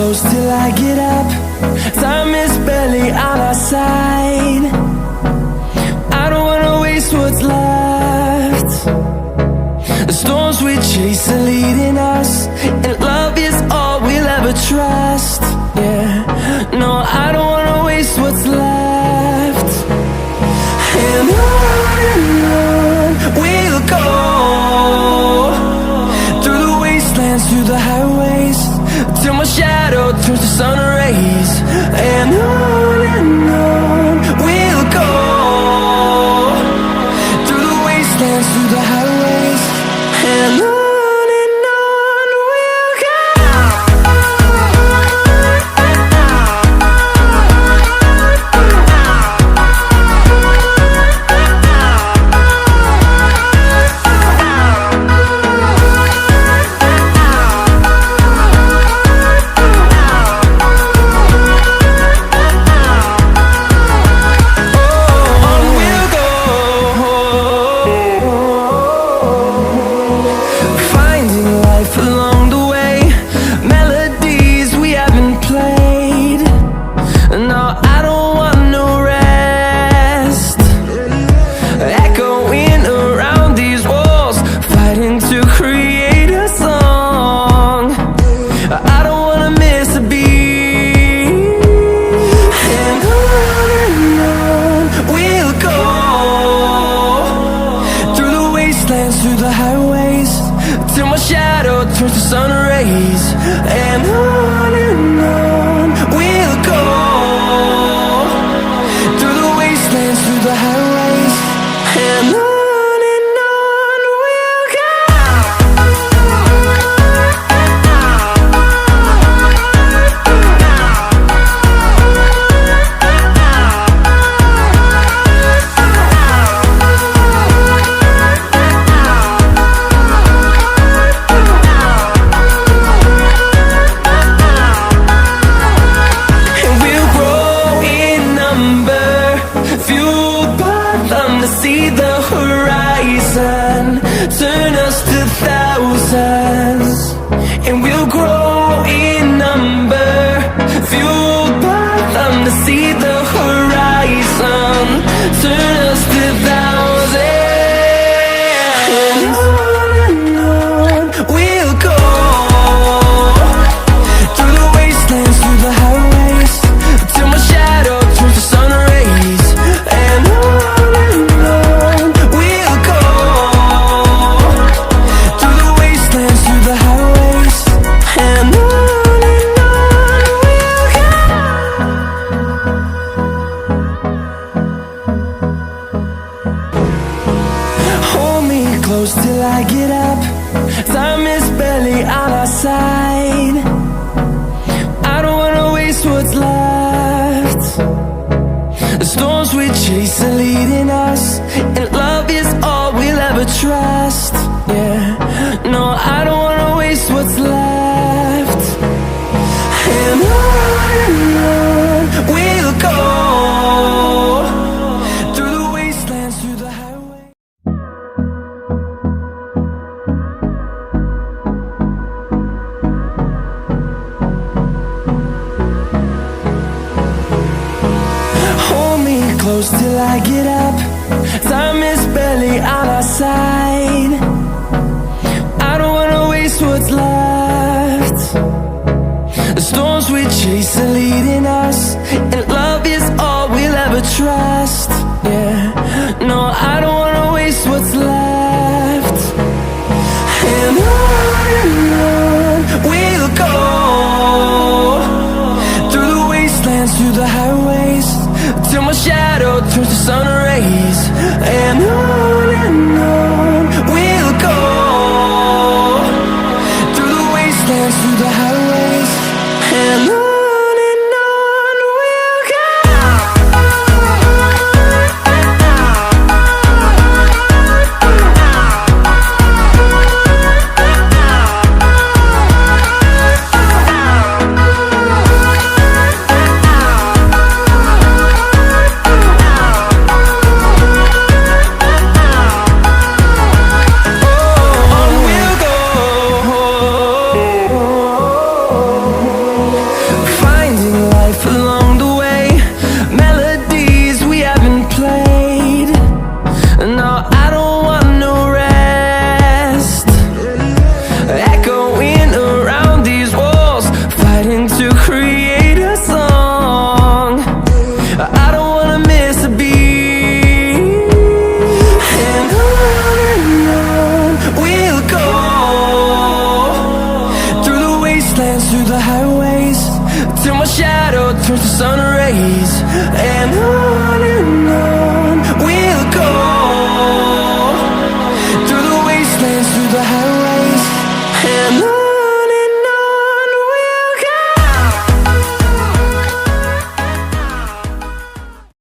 close till I get up. Time is barely on our side. I don't wanna waste what's left. The storms we chase are leading us, and love is all we'll ever trust. Yeah, no, I don't wanna waste what's left. And on we'll go, through the wastelands, through the highways, till my shadow turns to sun rays. And on we'll go, through the wastelands, through the highways, and on we'll go. Through the highways, till my shadow turns to sun rays. And on we'll go, through the wastelands, through the highways, and on we'll go. See the horizon turn us to thousands, and we'll grow in number, fueled by them. To see the horizon turn us to thousands, and on we'll go, through the wastelands, through the highways, till my shadow turns to sun rays. And close till I get up. Time is barely on our side. I don't wanna waste what's left. The storms we chase are leading us, and love is all we'll ever trust. Yeah, no, I don't wanna waste what's left. And on we'll go, through the wastelands, through the highway. Close till I get up. Time is barely on our side. I don't wanna waste what's left. The storms we chase are leading us, and love is all we'll ever trust. Yeah, no, I don't wanna waste what's left. And on we'll go, through the wastelands, through the highways, till my shadow turns to sun rays. And on we'll go, through the wastelands, through the highways, and on we'll go. and on.